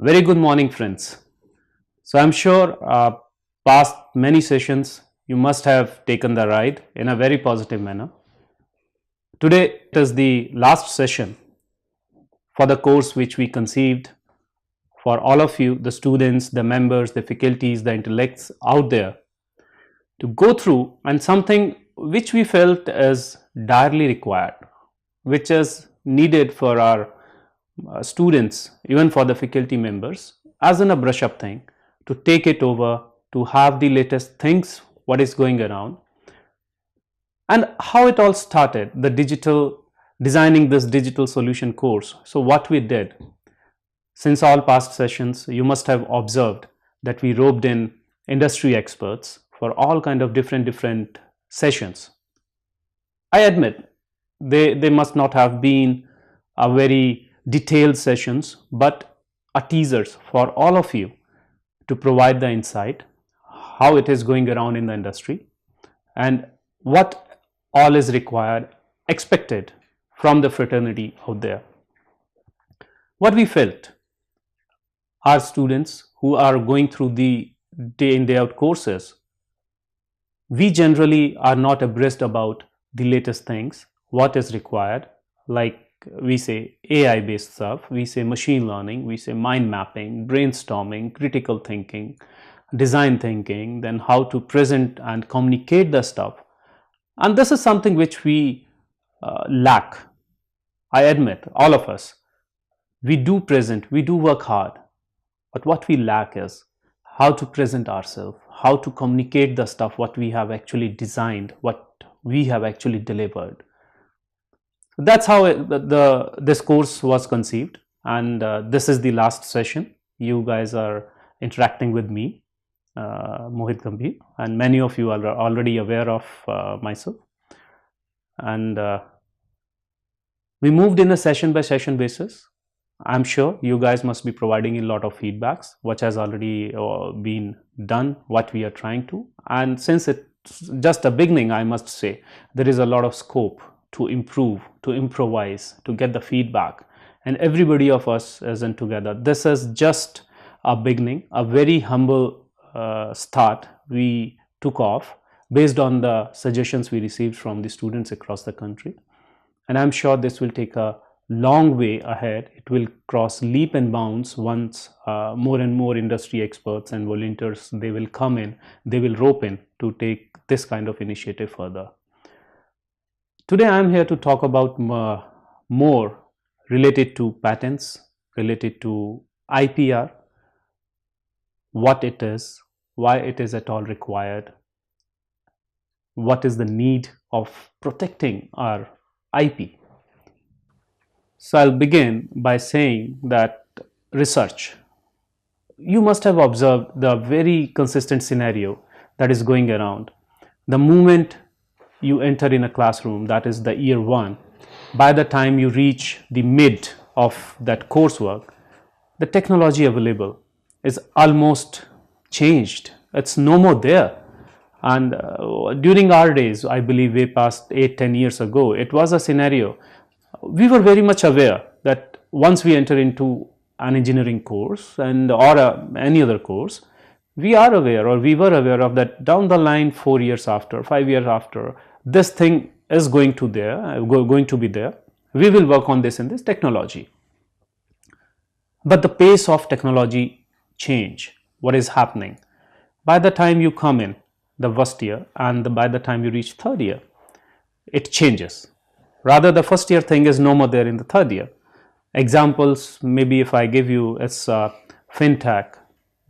Very good morning, friends. So I'm sure past many sessions you must have taken the ride in a very positive manner. Today it is the last session for the course which we conceived for all of you, the students, the members, the faculties, the intellects out there to go through, and something which we felt is direly required, which is needed for our students, even for the faculty members, as in a brush up thing, to take it over, to have the latest things, what is going around, and how it all started, the digital, designing this digital solution course. So what we did, since all past sessions, you must have observed that we roped in industry experts for all kind of different sessions. I admit they must not have been a very detailed sessions, but a teasers for all of you to provide the insight how it is going around in the industry and what all is required, expected from the fraternity out there. What we felt, our students who are going through the day in day out courses, we generally are not abreast about the latest things, what is required, like we say AI based stuff, we say machine learning, we say mind mapping, brainstorming, critical thinking, design thinking, then how to present and communicate the stuff. And this is something which we lack. I admit, all of us, we do present, we do work hard, but what we lack is how to present ourselves, how to communicate the stuff, what we have actually designed, what we have actually delivered. That's how this course was conceived, and this is the last session. You guys are interacting with me, Mohit Gambhir, and many of you are already aware of myself. And we moved in a session by session basis. I'm sure you guys must be providing a lot of feedbacks, which has already been done, what we are trying to. And since it's just a beginning, I must say, there is a lot of scope to improve, to improvise, to get the feedback, and everybody of us is in together. This is just a beginning, a very humble start we took off based on the suggestions we received from the students across the country, and I'm sure this will take a long way ahead. It will cross leap and bounds once more and more industry experts and volunteers, they will come in, they will rope in to take this kind of initiative further. Today I am here to talk about more related to patents, related to IPR, what it is, why it is at all required, what is the need of protecting our IP. So I'll begin by saying that research, you must have observed the very consistent scenario that is going around. The moment you enter in a classroom, that is the year one, by the time you reach the mid of that coursework, the technology available is almost changed. It's no more there. And during our days, I believe way past 8-10 years ago, it was a scenario. We were very much aware that once we enter into an engineering course and or any other course, we are aware, or we were aware of that down the line, 4 years after, 5 years after, this thing is going to be there. We will work on this in this technology. But the pace of technology change, what is happening? By the time you come in the first year and by the time you reach third year, it changes. Rather, the first year thing is no more there in the third year. Examples, maybe if I give you, it's fintech,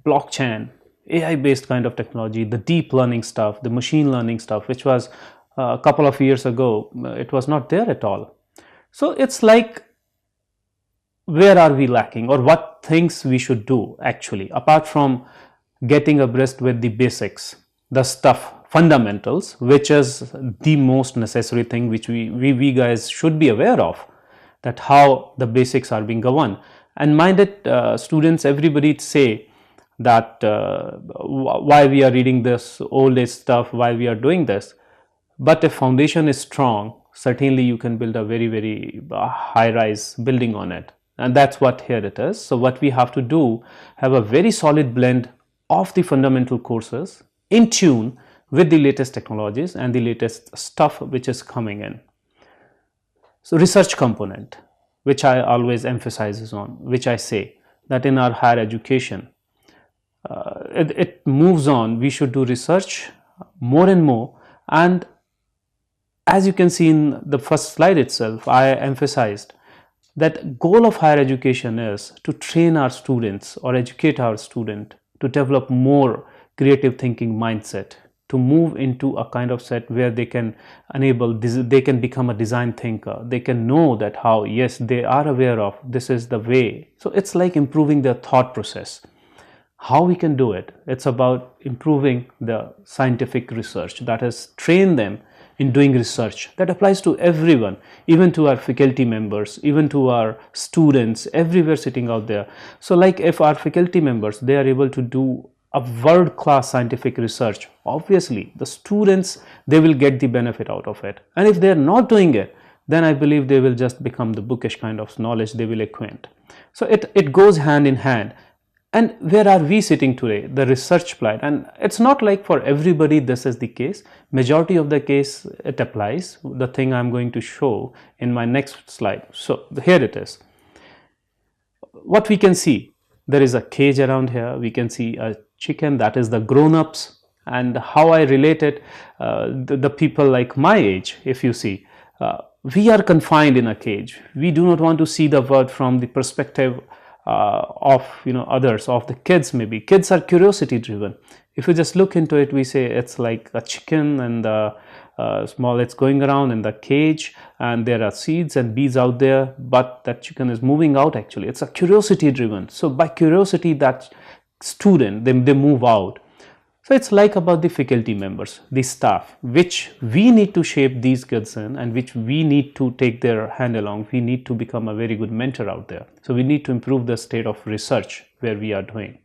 blockchain, AI based kind of technology, the deep learning stuff, the machine learning stuff, which was a couple of years ago, it was not there at all. So it's like, where are we lacking, or what things we should do actually, apart from getting abreast with the basics, the stuff, fundamentals, which is the most necessary thing which we guys should be aware of, that how the basics are being governed. And minded students, everybody say that why we are reading this old age stuff, why we are doing this. But if foundation is strong, certainly you can build a very high rise building on it. and that's what here it is. So what we have to do, have a very solid blend of the fundamental courses in tune with the latest technologies and the latest stuff which is coming in. So research component, which I always emphasizes on, which I say that in our higher education, it moves on. We should do research more and more, and as you can see in the first slide itself, I emphasized that goal of higher education is to train our students or educate our student to develop more creative thinking mindset, to move into a kind of set where they can they can become a design thinker. They can know that how, yes, they are aware of this is the way. So it's like improving their thought process. How we can do it? It's about improving the scientific research, that is, train them in doing research. That applies to everyone, even to our faculty members, even to our students, everywhere sitting out there. So like if our faculty members, they are able to do a world-class scientific research, obviously the students, they will get the benefit out of it. And if they are not doing it, then I believe they will just become the bookish kind of knowledge they will acquaint. So it goes hand in hand. And where are we sitting today? The research applied, and it's not like for everybody this is the case. Majority of the case it applies, the thing I'm going to show in my next slide. So here it is. What we can see, there is a cage around here. We can see a chicken, that is the grown-ups, and how I relate it, the people like my age, if you see, we are confined in a cage. We do not want to see the world from the perspective of others, of the kids. Maybe kids are curiosity driven. If you just look into it, we say it's like a chicken, and small, it's going around in the cage, and there are seeds and bees out there, but that chicken is moving out. Actually, it's a curiosity driven. So by curiosity, that student, they move out. So it's like about the faculty members, the staff, which we need to shape these kids in, and which we need to take their hand along. We need to become a very good mentor out there. So we need to improve the state of research where we are doing.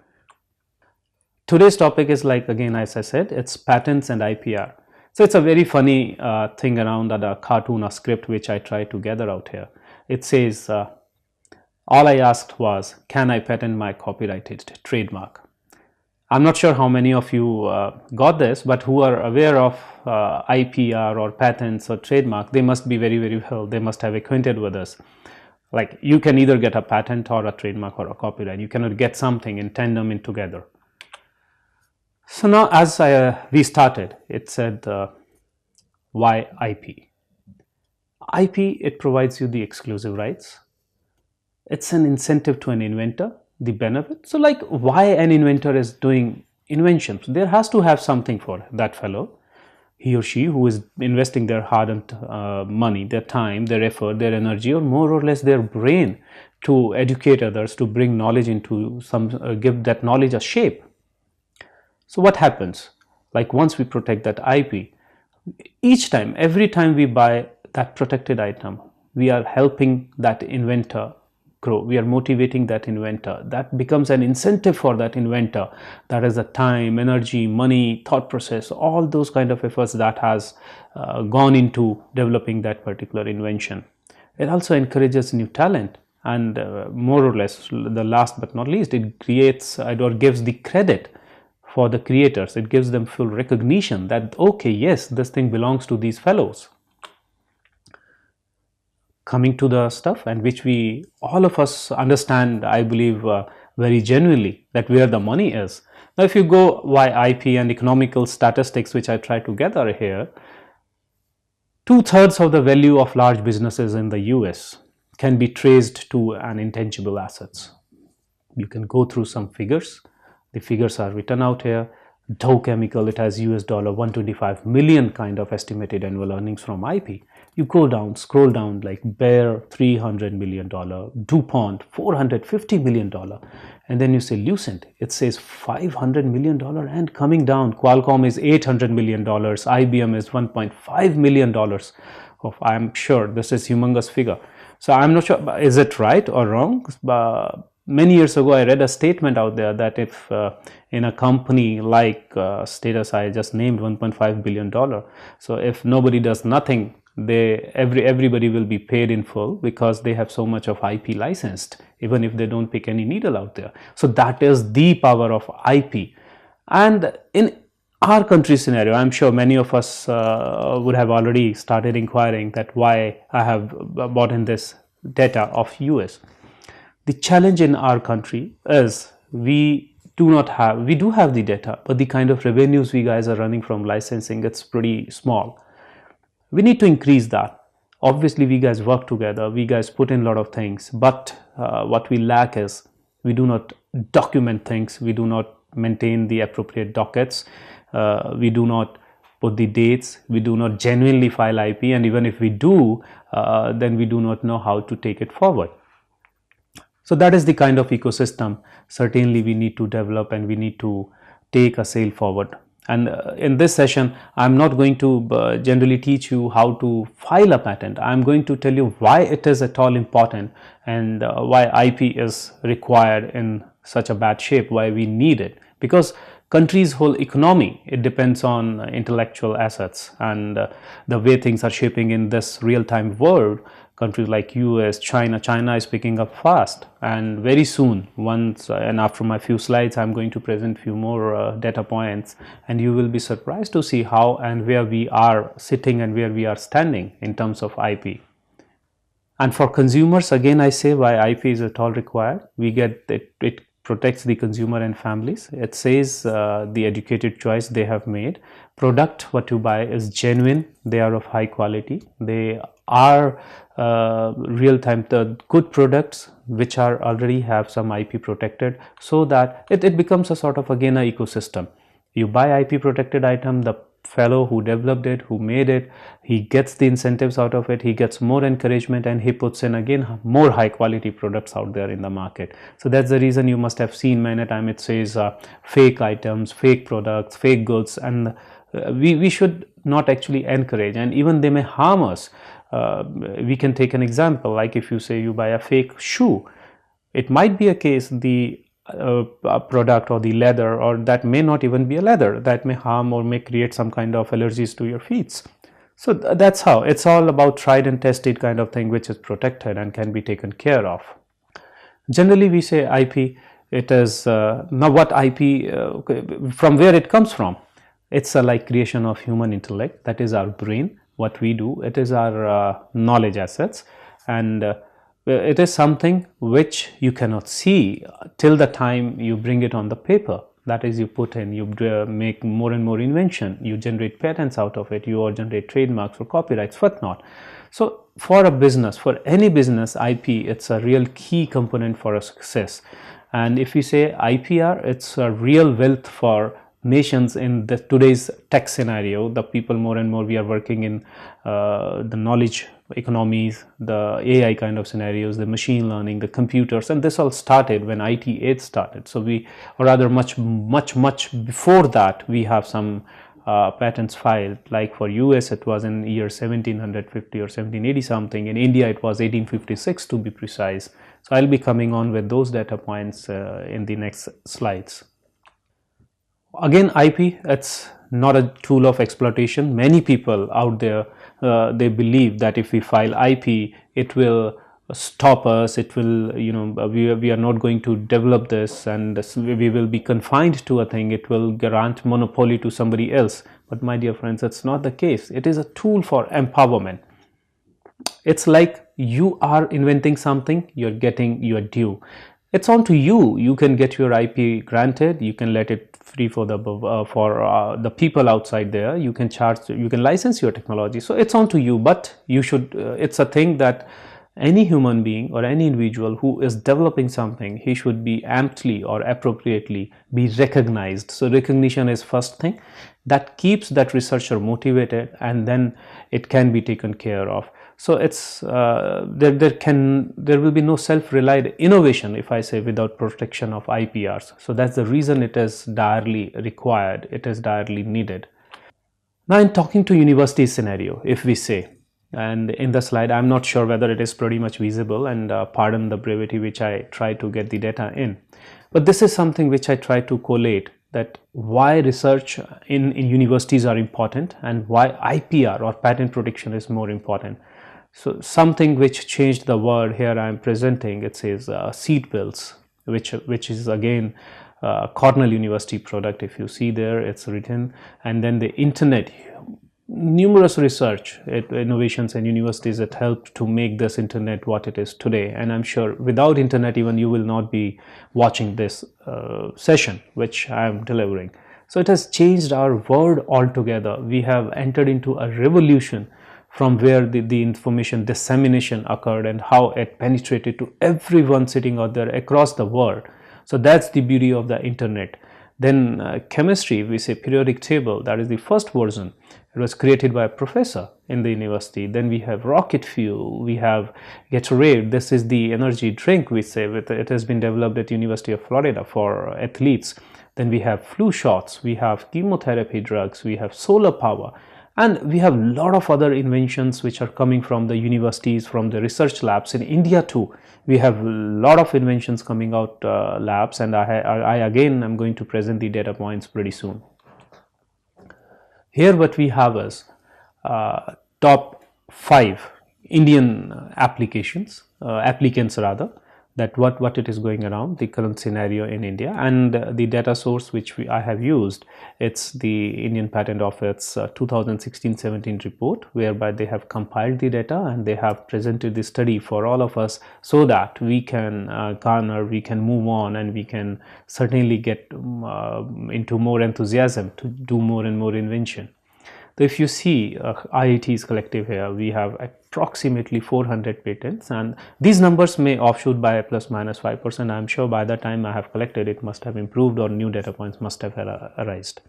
Today's topic is, like again, as I said, it's patents and IPR. So it's a very funny thing around a cartoon, a script which I try to gather out here. It says, all I asked was, can I patent my copyrighted trademark? I'm not sure how many of you got this, but who are aware of IPR or patents or trademark, they must be very, very well, they must have acquainted with us. Like, you can either get a patent or a trademark or a copyright. You cannot get something in tandem in together. So now as we started, it said, why IP? IP, it provides you the exclusive rights. It's an incentive to an inventor, the benefit. So like, why an inventor is doing inventions? There has to have something for that fellow, he or she, who is investing their hard-earned money, their time, their effort, their energy, or more or less their brain to educate others, to bring knowledge into some, give that knowledge a shape. So what happens? Like, once we protect that IP, each time, every time we buy that protected item, we are helping that inventor grow. We are motivating that inventor. That becomes an incentive for that inventor. That is the time, energy, money, thought process, all those kind of efforts that has gone into developing that particular invention. It also encourages new talent, and more or less, the last but not least, it creates or gives the credit for the creators. It gives them full recognition that, okay, yes, this thing belongs to these fellows. Coming to the stuff, and which we, all of us understand, I believe, very genuinely, that where the money is. Now, if you go why IP and economical statistics, which I try to gather here, 2/3 of the value of large businesses in the US can be traced to an intangible assets. You can go through some figures. The figures are written out here. Dow Chemical, it has $125 million kind of estimated annual earnings from IP. You go down, scroll down, like Bayer, $300 million, DuPont, $450 million, and then you say Lucent, it says $500 million, and coming down, Qualcomm is $800 million, IBM is $1.5 million. I'm sure this is humongous figure. So I'm not sure, is it right or wrong? Many years ago, I read a statement out there that if in a company like Status, I just named $1.5 billion. So if nobody does nothing, Everybody will be paid in full because they have so much of IP licensed, even if they don't pick any needle out there. So that is the power of IP. And in our country scenario, I'm sure many of us would have already started inquiring that why I have bought in this data of US. The challenge in our country is we do have the data, but the kind of revenues we guys are running from licensing, it's pretty small. We need to increase that. Obviously we guys work together, we guys put in a lot of things, but what we lack is we do not document things, we do not maintain the appropriate dockets, we do not put the dates, we do not genuinely file IP, and even if we do, then we do not know how to take it forward. So that is the kind of ecosystem certainly we need to develop, and we need to take a sail forward. And in this session, I'm not going to generally teach you how to file a patent. I'm going to tell you why it is at all important, and why IP is required in such a bad shape, why we need it. Because country's whole economy, it depends on intellectual assets, and the way things are shaping in this real-time world. Countries like US, China is picking up fast, and very soon, and after my few slides, I'm going to present few more data points, and you will be surprised to see how and where we are sitting and where we are standing in terms of IP. And for consumers, again I say why IP is at all required. We get it protects the consumer and families. It says the educated choice they have made. Product what you buy is genuine, they are of high quality, they are real-time, the good products which are already have some IP protected, so that it becomes a sort of again a ecosystem. You buy IP protected item, the fellow who developed it, who made it, he gets the incentives out of it, he gets more encouragement, and he puts in again more high quality products out there in the market. So that's the reason you must have seen many times it says fake items, fake products, fake goods, and we should not actually encourage, and even they may harm us. We can take an example, like if you say you buy a fake shoe, it might be a case the product or the leather, or that may not even be a leather, that may harm or may create some kind of allergies to your feet. So that's how it's all about tried and tested kind of thing, which is protected and can be taken care of. Generally we say IP, it is now what IP from where it comes from. It's a like creation of human intellect, that is our brain, what we do, it is our knowledge assets, and it is something which you cannot see till the time you bring it on the paper. That is, you put in, you make more and more invention, you generate patents out of it, you generate trademarks or copyrights, whatnot. So for a business, for any business, IP, it's a real key component for a success. And if we say IPR, it's a real wealth for nations in today's tech scenario. The people more and more, we are working in the knowledge economies, the AI kind of scenarios, the machine learning, the computers, and this all started when IT8 started. So we, or rather much before that, we have some patents filed. Like for US it was in year 1750 or 1780 something. In India it was 1856 to be precise. So I'll be coming on with those data points in the next slides. Again, IP, it's not a tool of exploitation. Many people out there, they believe that if we file IP, it will stop us, it will, we are not going to develop this, and we will be confined to a thing, it will grant monopoly to somebody else. But my dear friends, it's not the case. It is a tool for empowerment. It's like you are inventing something, you're getting your due. It's on to you. You can get your IP granted, you can let it free for the people outside there, you can charge, you can license your technology. So it's on to you, but you should, it's a thing that any human being or any individual who is developing something, he should be amply or appropriately be recognized. So recognition is first thing that keeps that researcher motivated, and then it can be taken care of. So it's there will be no self-relied innovation, if I say, without protection of IPRs. So that's the reason it is direly required, it is direly needed. Now in talking to university scenario, if we say, and in the slide I'm not sure whether it is pretty much visible, and pardon the brevity which I try to get the data in, but this is something which I try to collate, that why research in universities are important and why IPR or patent protection is more important. So something which changed the world here I am presenting, it says seat belts, which is again Cornell University product. If you see there, it's written. And then the internet, numerous research innovations and universities that helped to make this internet what it is today. And I'm sure without internet even you will not be watching this session which I am delivering. So it has changed our world altogether. We have entered into a revolution from where the information dissemination occurred and how it penetrated to everyone sitting out there across the world. So that's the beauty of the internet. Then chemistry, we say periodic table, that is the first version. It was created by a professor in the university. Then we have rocket fuel, we have Gatorade. This is the energy drink, we say. It has been developed at University of Florida for athletes. Then we have flu shots, we have chemotherapy drugs, we have solar power. And we have a lot of other inventions which are coming from the universities, from the research labs. In India too, we have a lot of inventions coming out labs, and I again am going to present the data points pretty soon. Here what we have is top 5 Indian applicants rather, that what it is going around, the current scenario in India. And the data source which I have used, it's the Indian Patent Office 2016-17 report, whereby they have compiled the data and they have presented the study for all of us, so that we can garner, we can move on, and we can certainly get into more enthusiasm to do more and more invention. So if you see IIT's collective here, we have approximately 400 patents, and these numbers may offshoot by plus minus 5%. I'm sure by the time I have collected, it must have improved or new data points must have arisen.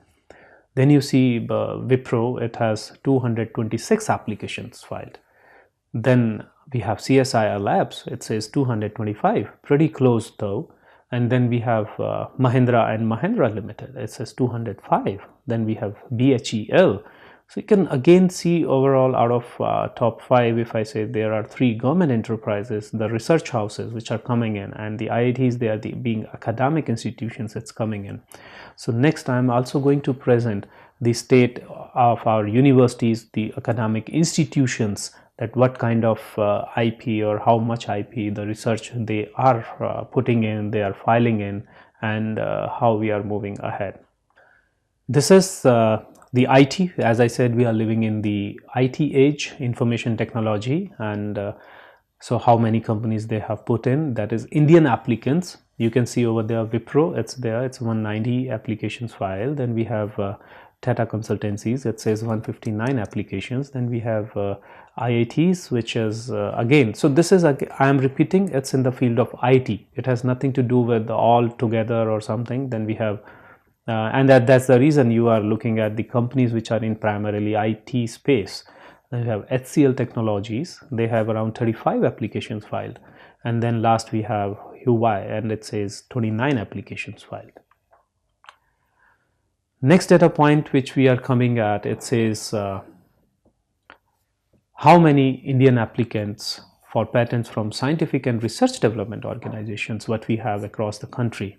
Then you see Wipro, it has 226 applications filed. Then we have CSIR Labs, it says 225, pretty close though. And then we have Mahindra and Mahindra Limited, it says 205. Then we have BHEL. So you can again see overall out of top 5, if I say there are 3 government enterprises, the research houses which are coming in, and the IITs, they are being academic institutions that's coming in. So next I am also going to present the state of our universities, the academic institutions, that what kind of IP or how much IP the research they are putting in, they are filing in, and how we are moving ahead. This is the IT. As I said, we are living in the IT age, information technology, and so how many companies they have put in, that is Indian applicants. You can see over there Wipro, it's there, it's 190 applications filed. Then we have Tata Consultancies, it says 159 applications. Then we have IITs, which is again, so this is, I am repeating, it's in the field of IT. It has nothing to do with all together or something. Then we have and that's the reason you are looking at the companies which are in primarily IT space. Then we have HCL Technologies, they have around 35 applications filed. And then last we have Huawei, and it says 29 applications filed. Next data point which we are coming at, it says how many Indian applicants for patents from scientific and research development organizations what we have across the country.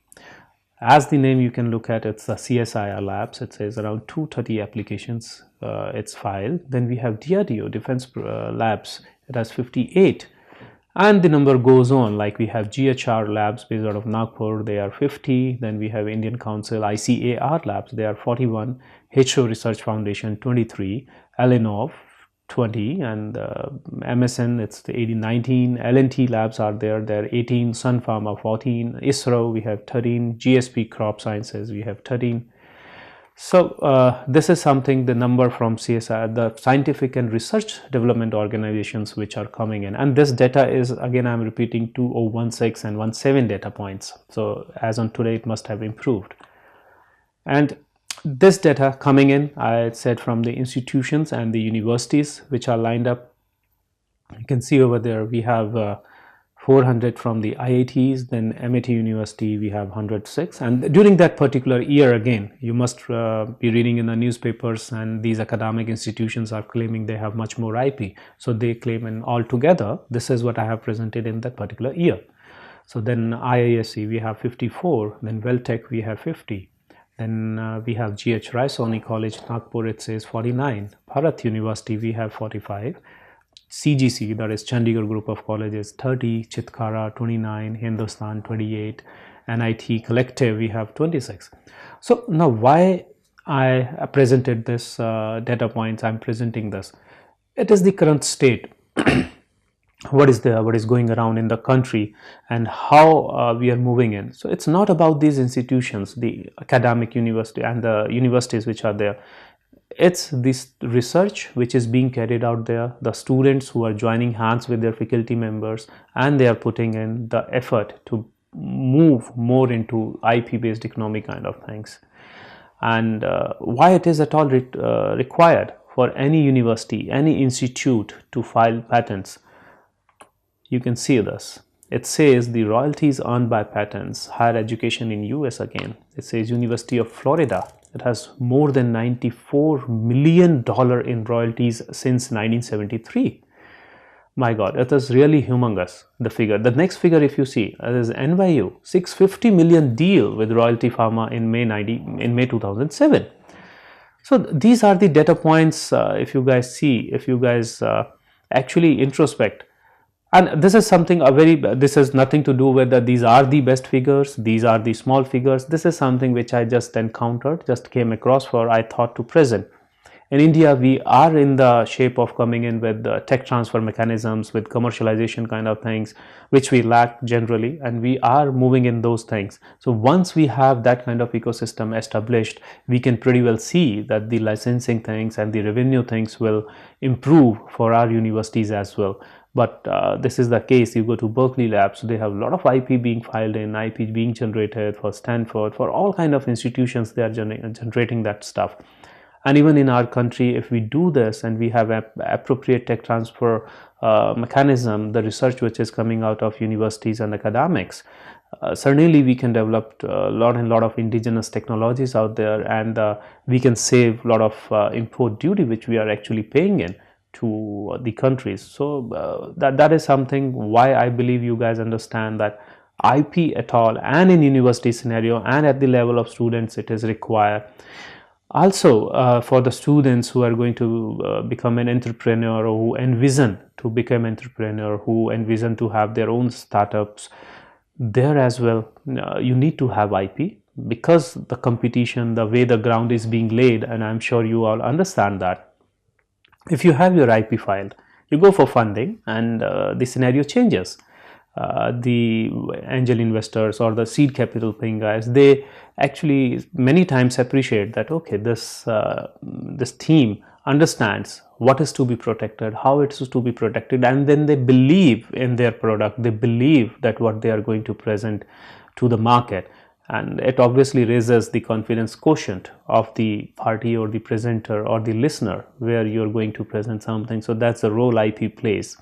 As the name you can look at, it's the CSIR Labs, it says around 230 applications it's filed. Then we have DRDO, Defense Labs, it has 58. And the number goes on, like we have GHR Labs based out of Nagpur, they are 50. Then we have Indian Council, ICAR Labs, they are 41. HO Research Foundation, 23. Elenov, 20, and MSN, it's the 19. L&T Labs are there, they're 18. Sun Pharma, 14. ISRO, we have 13. GSP Crop Sciences, we have 13. So this is something, the number from CSI, the scientific and research development organizations which are coming in. And this data is, again, I'm repeating, 2016 and 17 data points. So as on today, it must have improved. And this data coming in, I said, from the institutions and the universities which are lined up. You can see over there we have 400 from the IITs, then MIT University we have 106. And during that particular year, again, you must be reading in the newspapers, and these academic institutions are claiming they have much more IP. So they claim, and altogether this is what I have presented in that particular year. So then IISc we have 54, then Welltech we have 50. Then we have GH Raisoni College, Nagpur, it says 49. Bharat University, we have 45. CGC, that is Chandigarh Group of Colleges, 30. Chitkara, 29. Hindustan, 28. NIT Collective, we have 26. So now why I presented this data points, I'm presenting this. It is the current state. What is going around in the country and how we are moving in. So it's not about these institutions, the academic university and the universities which are there. It's this research which is being carried out there, the students who are joining hands with their faculty members, and they are putting in the effort to move more into IP based economic kind of things. And why it is at all required for any university, any institute to file patents. You can see this. It says the royalties earned by patents, higher education in US again. It says University of Florida. It has more than $94 million in royalties since 1973. My God, it is really humongous, the figure. The next figure, if you see, is NYU, $650 million deal with Royalty Pharma in May 2007. So these are the data points. If you guys see, if you guys actually introspect, and this is something this has nothing to do with that these are the best figures, these are the small figures. This is something which I just encountered, just came across for I thought to present. In India, we are in the shape of coming in with tech transfer mechanisms, with commercialization kind of things, which we lack generally, and we are moving in those things. So once we have that kind of ecosystem established, we can pretty well see that the licensing things and the revenue things will improve for our universities as well. But this is the case. You go to Berkeley Labs, they have a lot of IP being filed in, IP being generated for Stanford, for all kind of institutions. They are generating that stuff. And even in our country, if we do this and we have an appropriate tech transfer mechanism, the research which is coming out of universities and academics, certainly we can develop a lot of indigenous technologies out there, and we can save a lot of import duty which we are actually paying in to the countries. So that is something why I believe you guys understand that IP at all, and in university scenario and at the level of students, it is required. Also for the students who are going to become an entrepreneur, or who envision to become entrepreneur, who envision to have their own startups, there as well you need to have IP, because the competition, the way the ground is being laid, and I'm sure you all understand that. If you have your IP filed, you go for funding, and the scenario changes. The angel investors or the seed capital paying guys, they actually many times appreciate that, okay, this team understands what is to be protected, how it is to be protected, and then they believe in their product, they believe that what they are going to present to the market. And it obviously raises the confidence quotient of the party or the presenter or the listener where you're going to present something. So that's the role IP plays.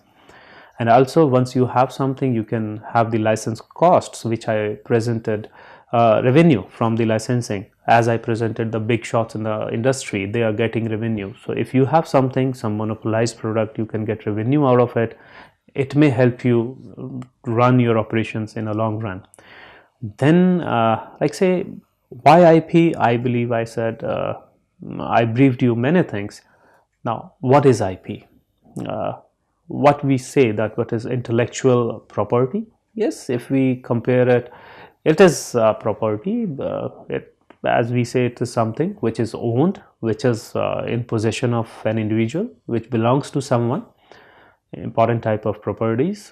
And also, once you have something, you can have the license costs, which I presented, revenue from the licensing. As I presented the big shots in the industry, they are getting revenue. So if you have something, some monopolized product, you can get revenue out of it. It may help you run your operations in a long run. Then like say, why IP? I believe I said, I briefed you many things. Now, what is IP? What we say that what is intellectual property? Yes, if we compare it, it is property. As we say, it is something which is owned, which is in possession of an individual, which belongs to someone. Important type of properties.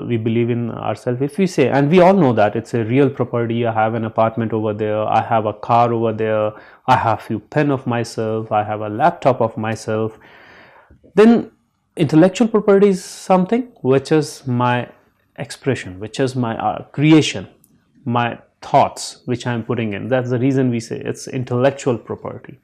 We believe in ourselves. If we say, and we all know that it's a real property, I have an apartment over there, I have a car over there, I have a few pen of myself, I have a laptop of myself, then intellectual property is something which is my expression, which is my creation, my thoughts which I am putting in. That's the reason we say it's intellectual property.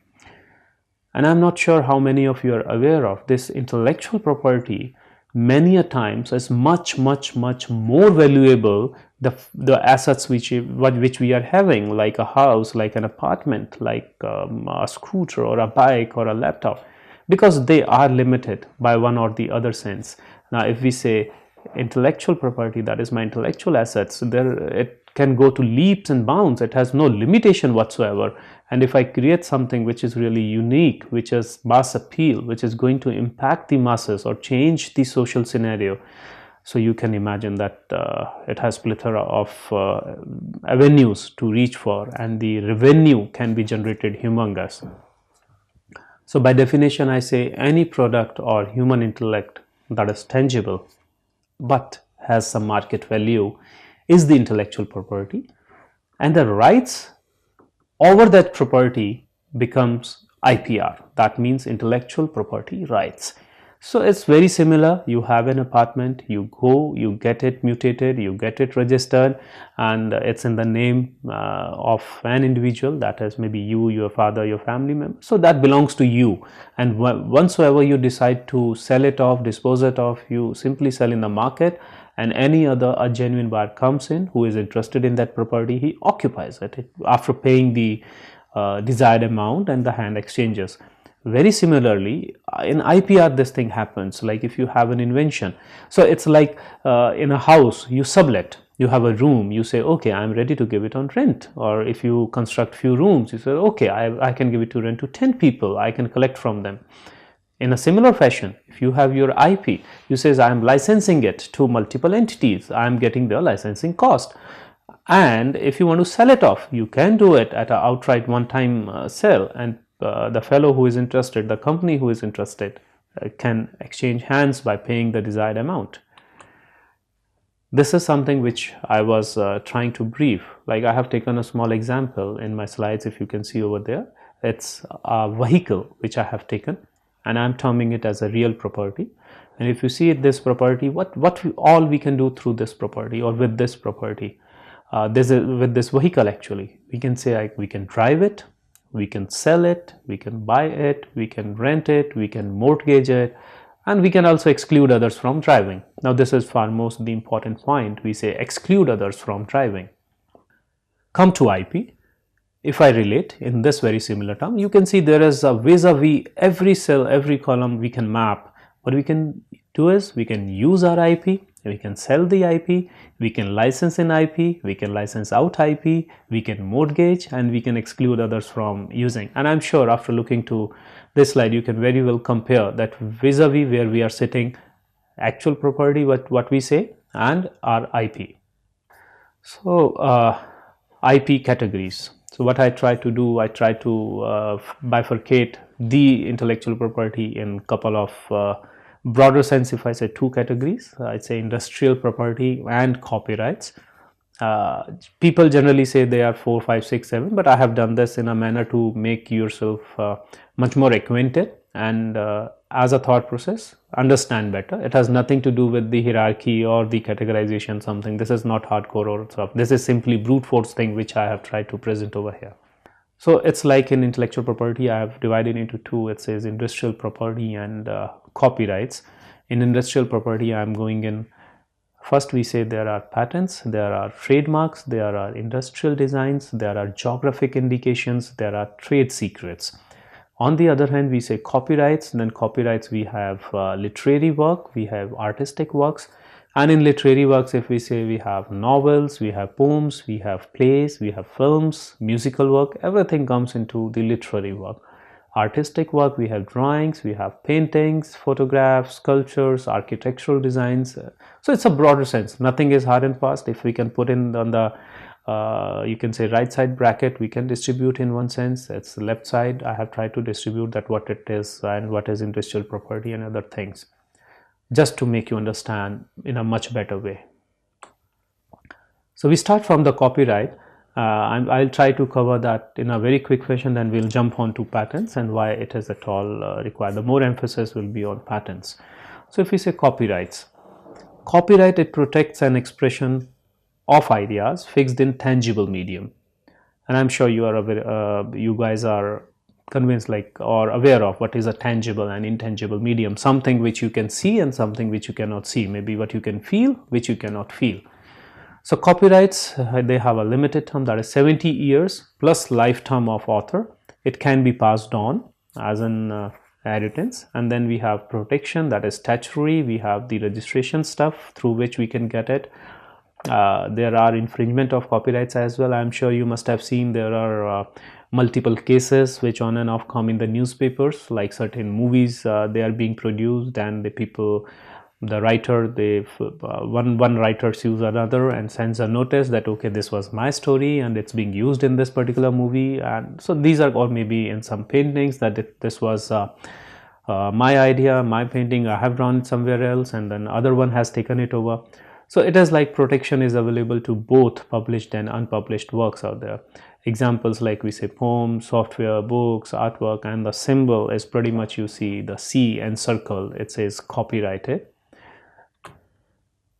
And I'm not sure how many of you are aware of this intellectual property. Many a times is much more valuable the assets which we are having, like a house, like an apartment, like a scooter or a bike or a laptop, because they are limited by one or the other sense. Now, if we say intellectual property, that is my intellectual assets, there it can go to leaps and bounds. It has no limitation whatsoever. And if I create something which is really unique, which has mass appeal, which is going to impact the masses or change the social scenario, so you can imagine that it has plethora of avenues to reach for, and the revenue can be generated humongous. So by definition, I say any product or human intellect that is tangible but has some market value is the intellectual property, and the rights over that property becomes IPR. That means intellectual property rights. So it's very similar. You have an apartment, you go, you get it mutated, you get it registered, and it's in the name of an individual, that is maybe you, your father, your family member. So that belongs to you, and whensoever you decide to sell it off, dispose it off, you simply sell in the market, and any other a genuine buyer comes in who is interested in that property, he occupies it after paying the desired amount, and the hand exchanges. Very similarly, in IPR this thing happens. Like if you have an invention, so it's like in a house you sublet, you have a room, you say okay, I'm ready to give it on rent. Or if you construct few rooms, you say okay, I can give it to rent to 10 people, I can collect from them. In a similar fashion, if you have your IP, you say I am licensing it to multiple entities, I am getting the licensing cost. And if you want to sell it off, you can do it at an outright one-time sale, and the fellow who is interested, the company who is interested, can exchange hands by paying the desired amount. This is something which I was trying to brief. Like I have taken a small example in my slides, if you can see over there. It's a vehicle which I have taken, and I'm terming it as a real property. And if you see it, this property, what all we can do through this property or with this property, with this vehicle, actually we can say we can drive it, we can sell it, we can buy it, we can rent it, we can mortgage it, and we can also exclude others from driving. Now this is far most the important point. We say exclude others from driving. Come to IP. If I relate in this very similar term, you can see there is a vis-a-vis every cell, every column we can map. What we can do is we can use our IP, we can sell the IP, we can license in IP, we can license out IP, we can mortgage, and we can exclude others from using. And I'm sure after looking to this slide, you can very well compare that vis-a-vis where we are sitting, actual property, what we say, and our IP. So IP categories. So what I try to do, I try to bifurcate the intellectual property in couple of broader sense. If I say two categories, I'd say industrial property and copyrights. People generally say they are 4, 5, 6, 7, but I have done this in a manner to make yourself much more acquainted, and as a thought process, understand better. It has nothing to do with the hierarchy or the categorization something. This is not hardcore or stuff. This is simply brute force thing which I have tried to present over here. So it's like in intellectual property, I have divided into two. It says industrial property and copyrights. In industrial property, I am going in. First, we say there are patents, there are trademarks, there are industrial designs, there are geographic indications, there are trade secrets. On the other hand, we say copyrights. Then copyrights, we have literary work, we have artistic works. And in literary works, if we say we have novels, we have poems, we have plays, we have films, musical work, everything comes into the literary work. Artistic work, we have drawings, we have paintings, photographs, sculptures, architectural designs. So it's a broader sense. Nothing is hard and fast. If we can put in on the you can say right side bracket, we can distribute in one sense. It's the left side. I have tried to distribute that what it is and what is industrial property and other things, just to make you understand in a much better way. So we start from the copyright. I'll try to cover that in a very quick fashion, then we'll jump on to patents and why it is at all required. The more emphasis will be on patents. So if we say copyrights, copyright, it protects an expression of ideas fixed in tangible medium. And I'm sure you are aware, you guys are convinced like or aware of what is a tangible and intangible medium, something which you can see and something which you cannot see, maybe what you can feel which you cannot feel. So copyrights, they have a limited term, that is 70 years plus lifetime of author. It can be passed on as an inheritance. And then we have protection, that is statutory. We have the registration stuff through which we can get it. There are infringement of copyrights as well. I'm sure you must have seen there are multiple cases which on and off come in the newspapers, like certain movies they are being produced, and the people, the writer, one writer sues another and sends a notice that okay, this was my story and it's being used in this particular movie. And so these are, or maybe in some paintings, that this was my idea, my painting, I have drawn it somewhere else, and then other one has taken it over. So it is like protection is available to both published and unpublished works out there. Examples like we say poems, software, books, artwork, and the symbol is pretty much, you see the C and circle, it says copyrighted.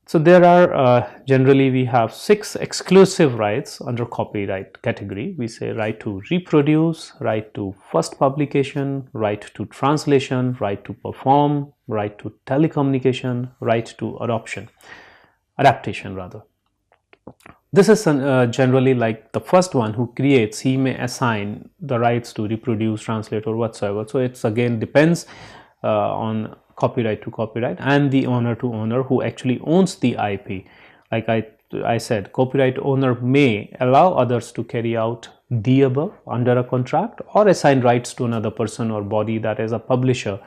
So there are generally we have 6 exclusive rights under copyright category. We say right to reproduce, right to first publication, right to translation, right to perform, right to telecommunication, right to adaptation rather. This is generally like the first one who creates, he may assign the rights to reproduce, translate or whatsoever. So it's again depends on copyright to copyright and the owner to owner who actually owns the IP. Like I said, copyright owner may allow others to carry out the above under a contract or assign rights to another person or body, that is a publisher.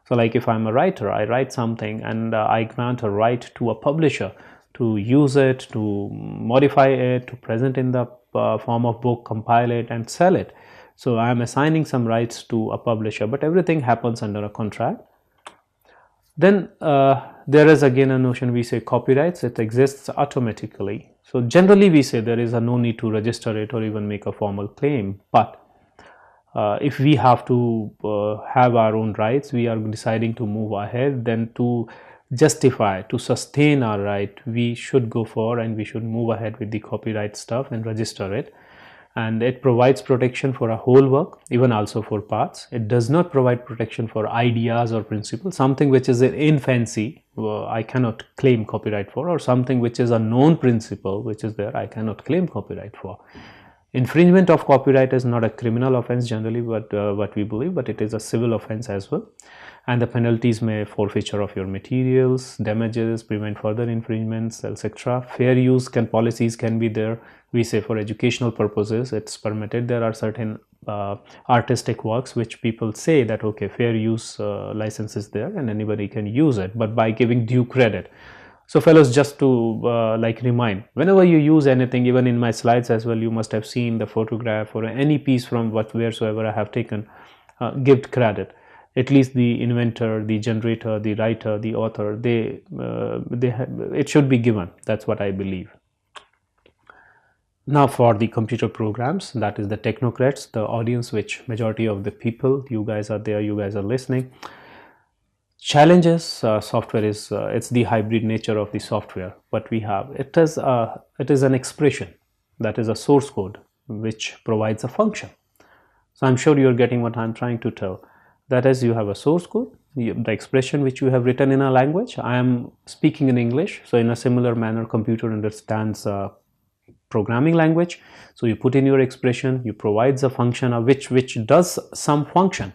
So like if I'm a writer, I write something and I grant a right to a publisher to use it, to modify it, to present in the form of book, compile it and sell it. So I am assigning some rights to a publisher, but everything happens under a contract. Then there is again a notion, we say copyrights, it exists automatically. So generally we say there is no need to register it or even make a formal claim, but if we have to have our own rights, we are deciding to move ahead, then to justify, to sustain our right, we should go for and we should move ahead with the copyright stuff and register it. And it provides protection for a whole work, even also for parts. It does not provide protection for ideas or principles, something which is in infancy, I cannot claim copyright for, or something which is a known principle which is there, I cannot claim copyright for. Infringement of copyright is not a criminal offense generally, but what we believe, but it is a civil offense as well. And the penalties may forfeiture of your materials, damages, prevent further infringements, etc. Fair use policies can be there. We say for educational purposes it's permitted. There are certain artistic works which people say that okay, fair use license is there and anybody can use it, but by giving due credit. So fellows, just to like remind, whenever you use anything, even in my slides as well, you must have seen the photograph or any piece from wheresoever I have taken, give credit. At least the inventor, the generator, the writer, the author, it should be given. That's what I believe. Now for the computer programs, that is the technocrats, the audience, which majority of the people, you guys are there, you guys are listening. Challenges, software is it's the hybrid nature of the software. What we have, it is an expression, that is a source code which provides a function. So I'm sure you're getting what I'm trying to tell. That is, you have a source code, the expression which you have written in a language. I am speaking in English, so in a similar manner computer understands programming language. So you put in your expression, you provide the function of which does some function,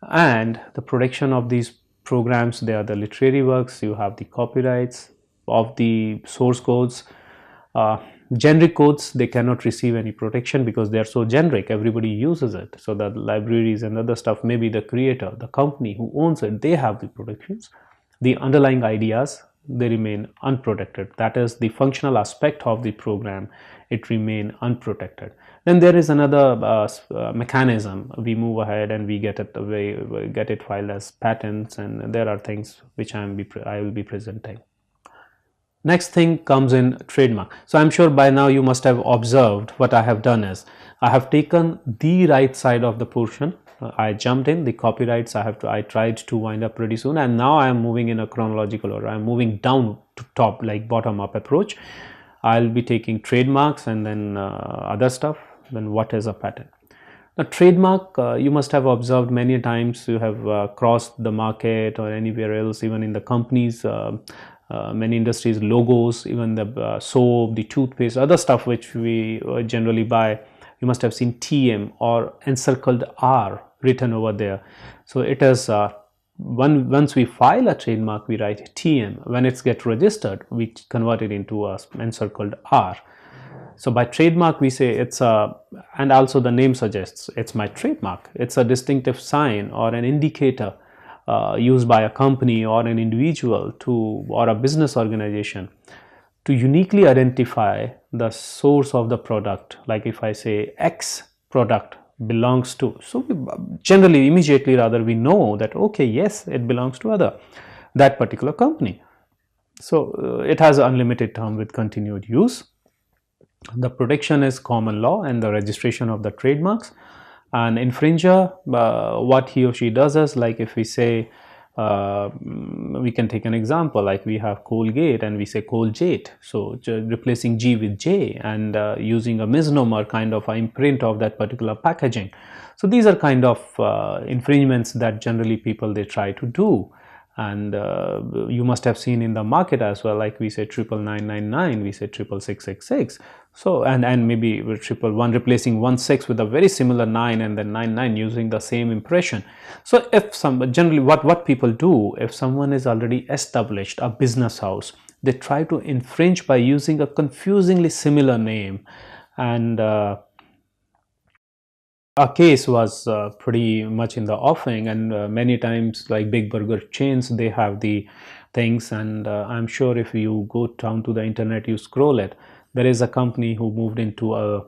and the protection of these programs, they are the literary works, you have the copyrights of the source codes. Generic codes, they cannot receive any protection because they are so generic, everybody uses it. So the libraries and other stuff, maybe the creator, the company who owns it, they have the protections. The underlying ideas, they remain unprotected. That is the functional aspect of the program, it remain unprotected. Then there is another mechanism. We move ahead and we get it filed as patents, and there are things which I will be presenting. Next thing comes in trademark. So I'm sure by now you must have observed what I have done is I have taken the right side of the portion. I jumped in the copyrights. I tried to wind up pretty soon, and now I am moving in a chronological order. I'm moving down to top, like bottom up approach. I'll be taking trademarks and then other stuff. Then what is a patent? Now trademark, you must have observed many times, you have crossed the market or anywhere else, even in the companies, many industries, logos, even the soap, the toothpaste, other stuff which we generally buy, you must have seen TM or encircled R written over there. So it is once we file a trademark, we write TM. When it's get registered, we convert it into a encircled R. So by trademark, we say it's a, and also the name suggests it's my trademark. It's a distinctive sign or an indicator used by a company or an individual to, or a business organization, to uniquely identify the source of the product. Like if I say X product belongs to, so we generally immediately rather we know that okay, yes, it belongs to that particular company. So it has an unlimited term with continued use. The protection is common law and the registration of the trademarks. An infringer, what he or she does is, like if we say, we can take an example, like we have Colgate and we say Colgate, so replacing G with J and using a misnomer kind of imprint of that particular packaging. So these are kind of infringements that generally people they try to do. And you must have seen in the market as well, like we say 99999, we say 66666. So and maybe with 111 replacing 16 with a very similar 9 and then 99 using the same impression. So if generally what people do, if someone is already established a business house, they try to infringe by using a confusingly similar name. And a case was pretty much in the offing, and many times like big burger chains, they have the things, and I'm sure if you go down to the internet, you scroll it, there is a company who moved into a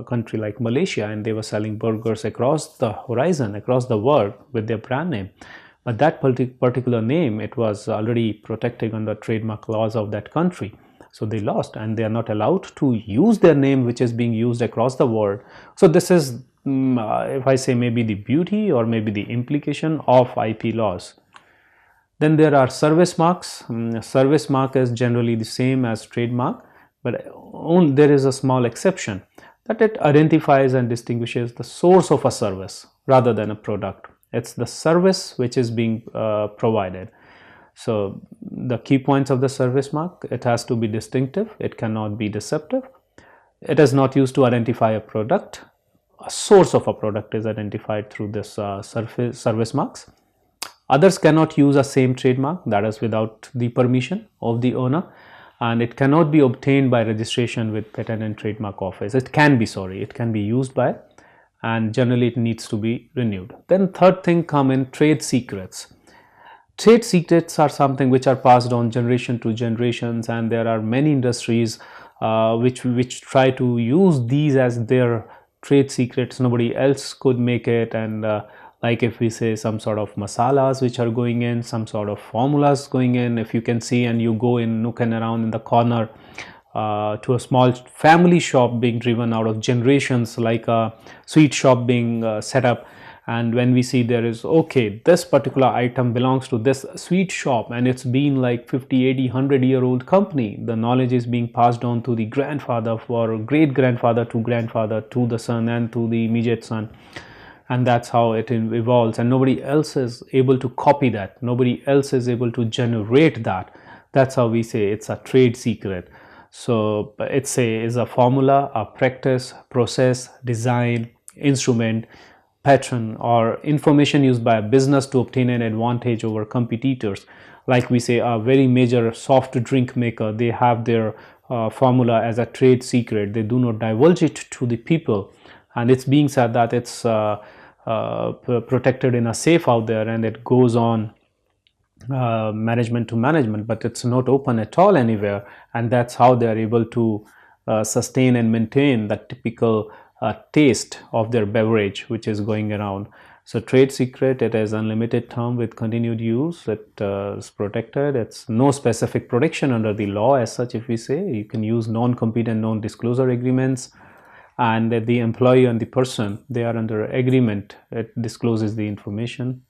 country like Malaysia, and they were selling burgers across the horizon, across the world with their brand name. But that particular name, it was already protected under trademark laws of that country. So they lost, and they are not allowed to use their name, which is being used across the world. So this is, if I say, maybe the beauty or maybe the implication of IP laws. Then there are service marks. Service mark is generally the same as trademark, but there is a small exception, that it identifies and distinguishes the source of a service rather than a product. It's the service which is being provided. So the key points of the service mark: it has to be distinctive, it cannot be deceptive, it is not used to identify a product, a source of a product is identified through this service marks. Others cannot use a same trademark, that is without the permission of the owner, and it cannot be obtained by registration with Patent and Trademark Office. It can be used by, and generally it needs to be renewed. Then third thing come in trade secrets. Trade secrets are something which are passed on generation to generations, and there are many industries which try to use these as their trade secrets. Nobody else could make it. And like if we say some sort of masalas which are going in, some sort of formulas going in, if you can see, and you go in nook and around in the corner to a small family shop being driven out of generations, like a sweet shop being set up, and when we see there is, okay, this particular item belongs to this sweet shop, and it's been like 50, 80, 100-year-old company, the knowledge is being passed on to the grandfather or great grandfather to grandfather to the son and to the immediate son, and that's how it evolves, and nobody else is able to copy that, nobody else is able to generate that. That's how we say it's a trade secret. So it's a formula, a practice, process, design, instrument, pattern, or information used by a business to obtain an advantage over competitors. Like we say, a very major soft drink maker, they have their formula as a trade secret. They do not divulge it to the people, and it's being said that it's protected in a safe out there, and it goes on management to management, but it's not open at all anywhere, and that's how they are able to sustain and maintain the typical taste of their beverage which is going around. So trade secret, it is unlimited term with continued use. It is protected. It's no specific protection under the law as such. If we say, you can use non-compete and non-disclosure agreements, and the employee and the person, they are under agreement. It discloses the information.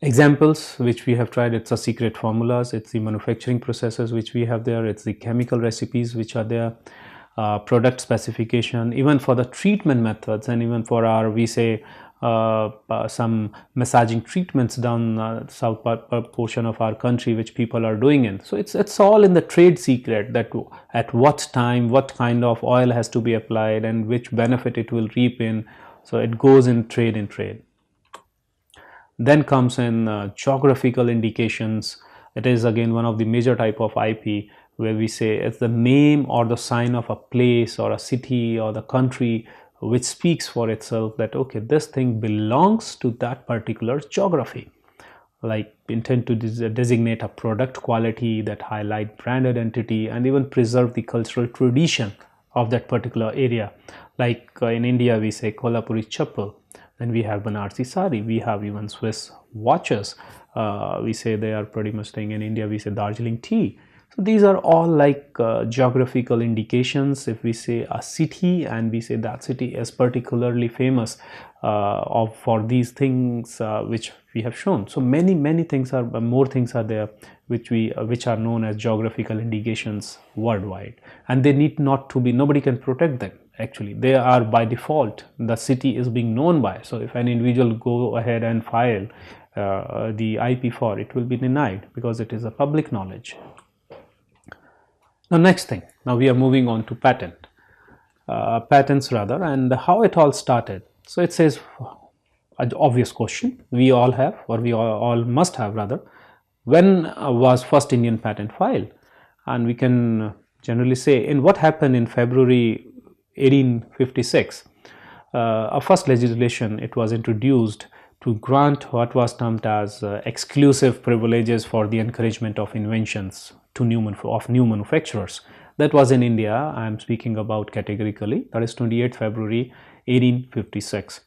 Examples which we have tried, it's a secret formulas, it's the manufacturing processes which we have there, it's the chemical recipes which are there, product specification, even for the treatment methods, and even for our, we say, some massaging treatments down south portion of our country which people are doing in. So it's all in the trade secret, that at what time, what kind of oil has to be applied, and which benefit it will reap in. So it goes in trade. Then comes in geographical indications. It is again one of the major type of IP, where we say it's the name or the sign of a place or a city or the country which speaks for itself that okay, this thing belongs to that particular geography, like intend to designate a product quality that highlight brand identity and even preserve the cultural tradition of that particular area. Like in India we say Kolhapuri chappal, then we have Banarsi sari, we have even Swiss watches. We say they are pretty much staying in India, we say Darjeeling tea. So these are all like geographical indications. If we say a city and we say that city is particularly famous for these things which we have shown. So many things are more things are there which are known as geographical indications worldwide, and they need not to be, nobody can protect them. Actually they are by default, the city is being known by. So if an individual go ahead and file the IP for it, will be denied because it is a public knowledge. Now next thing, now we are moving on to patents rather, and how it all started. So it says an obvious question we all have, or we all must have rather, when was first Indian patent filed? And we can generally say in what happened in February 1856. A first legislation, it was introduced to grant what was termed as exclusive privileges for the encouragement of inventions to new manufacturers. That was in India. I am speaking about categorically. That is 28 February 1856.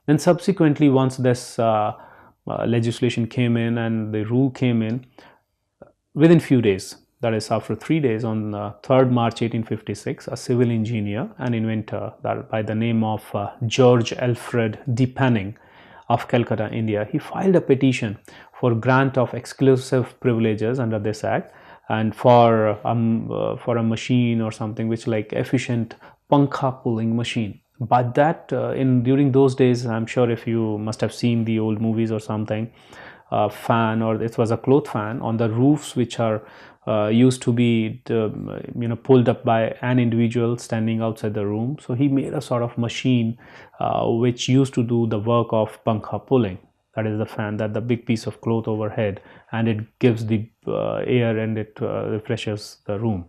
Then subsequently, once this legislation came in and the rule came in, within few days, that is after 3 days, on 3rd March 1856, a civil engineer and inventor that by the name of George Alfred Depanning of Calcutta, India, he filed a petition for grant of exclusive privileges under this act, and for a machine or something which like efficient pankha pulling machine. But that during those days, I'm sure if you must have seen the old movies or something, fan, or it was a cloth fan on the roofs which are used to be pulled up by an individual standing outside the room. So he made a sort of machine which used to do the work of pankha pulling. That is the fan, that the big piece of cloth overhead, and it gives the air and it refreshes the room.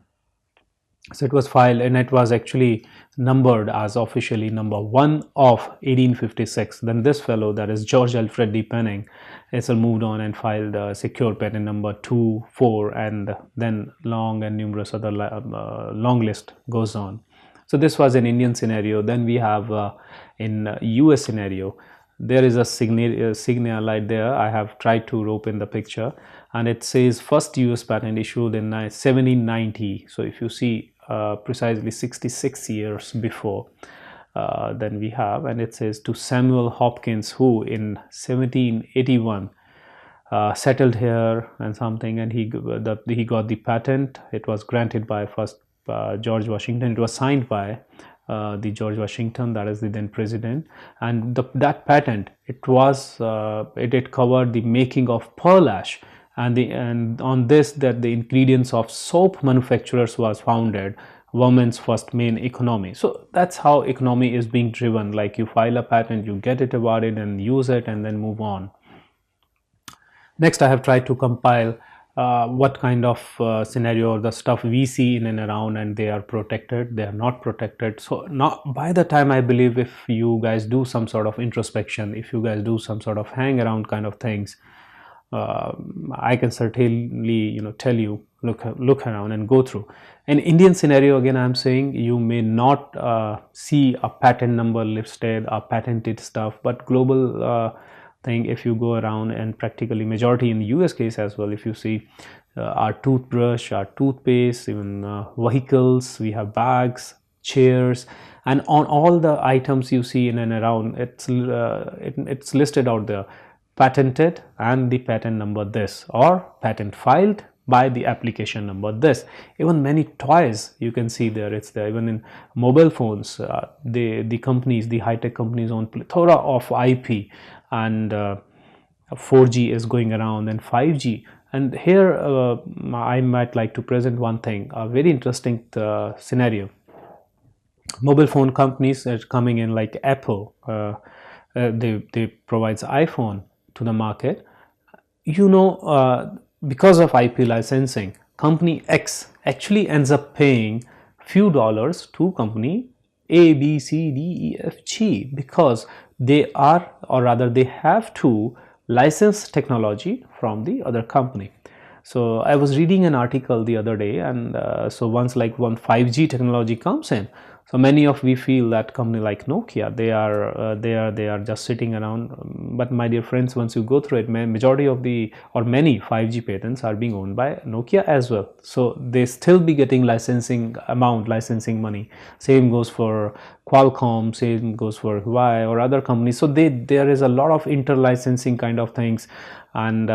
So it was filed, and it was actually numbered as officially number 1 of 1856. Then this fellow, that is George Alfred Depanning, moved on and filed secure patent number 2, 4, and then long and numerous other long list goes on. So this was an Indian scenario. Then we have in US scenario, there is a signia light there. I have tried to rope in the picture, and it says first US patent issued in 1790. So if you see precisely 66 years before, then we have, and it says to Samuel Hopkins, who in 1781 settled here and something, and he got the patent. It was granted by first George Washington. It was signed by the George Washington, that is the then president, and that patent, it covered the making of pearl ash, and on this, that the ingredients of soap manufacturers was founded, women's first main economy. So that's how economy is being driven. Like you file a patent, you get it about it and use it and then move on. Next, I have tried to compile what kind of scenario or the stuff we see in and around, and they are protected, they are not protected. So now by the time, I believe, if you guys do some sort of introspection, if you guys do some sort of hang around kind of things, I can certainly tell you, look around and go through. In Indian scenario, again I'm saying, you may not see a patent number listed, a patented stuff, but global thing, if you go around, and practically majority in the US case as well, if you see our toothbrush, our toothpaste, even vehicles, we have bags, chairs, and on all the items you see in and around, it's listed out there, patented and the patent number this, or patent filed by the application number this. Even many toys you can see there, it's there. Even in mobile phones, the companies, the high-tech companies own plethora of IP, and 4G is going around, and 5G. And here I might like to present one thing, a very interesting scenario. Mobile phone companies are coming in, like Apple, they provides iPhone, to the market, you know, because of IP licensing, company X actually ends up paying few dollars to company A, B, C, D, E, F, G, because they are, or rather they have to license technology from the other company. So I was reading an article the other day, and so once like one 5G technology comes in, so many of we feel that company like Nokia, they are just sitting around. But my dear friends, once you go through it, majority of the, or many 5G patents are being owned by Nokia as well. So they still be getting licensing amount, licensing money. Same goes for Qualcomm, same goes for Huawei or other companies. So there is a lot of inter-licensing kind of things, and